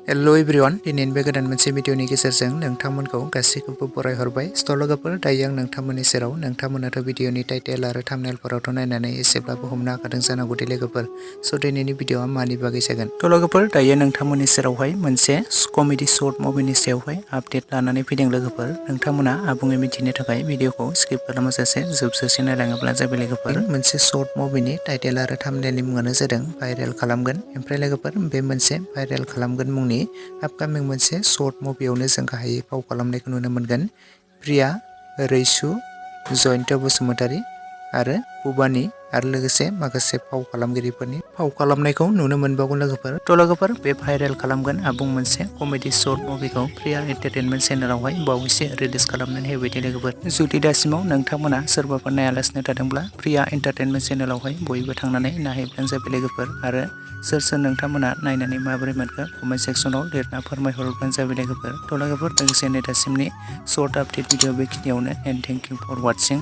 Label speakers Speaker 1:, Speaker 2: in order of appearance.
Speaker 1: Hello everyone, दिनैनि बे गोदान मोनसे भिडिअनि गेजेरजों नोंथांमोनखौ गासैखौबो बरायहरबाय। स' लोगोफोर, दायो आं नोंथांमोननि सेराव नोंथांमोनाथ' भिडिअनि टाइटेल आरो थाम्बनेलफोरावथ' नायनानै एसेब्लाबो हमनो हाखादों जानांगौ दे लोगोफोर। स' दिनैनि भिडिअआ मानि बागै जागोन। थ' लोगोफोर, दायो नोंथांमोननि सेरावहाय मोनसे कमेडि शर्ट मुभिनि सायावहाय आपडेट लानानै फैदों लोगोफोर। नोंथांमोना आबुङै मिथिनो थाखाय भिडिअखौ स्किप खालामाजासे जोबजासिम नायलाङोब्ला जाबाय लोगोफोर। मोनसे शर्ट मुभिनि टाइटेल आरो थाम्बनेलनि मुङानो जादों भाइरेल खालामगोन। ओमफ्राय लोगोफोर, बे मोनसे भाइरेल खालामगोन मुंनि आपकामिं मोनसे शर्ट मुभियावनो जों गाहायै फाव खालामनायखौ नुनो मोनगोन। प्रिया, रैसु, जयन्त बसुमतारी आरो भुबानी आरो लोगोसे माखासे फाव खालामगिरिफोरनि फाव खालामनायखौ नुनो मोनबावगोन लोगोफोर। थ' लोगोफोर, बे भाइरेल खालामगोन आबुं मोनसे कमेडि शर्ट मुभिखौ प्रिया एन्टारटेनमेन्ट चेनेलावहाय बावैसो रिलिज खालामनानै होबाय दे लोगोफोर। जुदि दासिमाव नोंथांमोना सोरबाफोर नायालासिनो थादोंब्ला प्रिया एन्टारटेनमेन्ट चेनेलावहाय बयबो थांनानै नायहैब्लानो जाबाय लोगोफोर। आरो सोर सोर नोंथांमोना नायनानै माबोरै मोनखो कमेन्ट सेक्सनाव लिरना फोरमायहरब्लानो जाबाय लोगोफोर। थ' लोगोफोर, लोगोसे नै दासिमनि शर्ट आपडेट भिडिअ बेखिनियावनो एन्ड थेंक इउ फर वाचिं।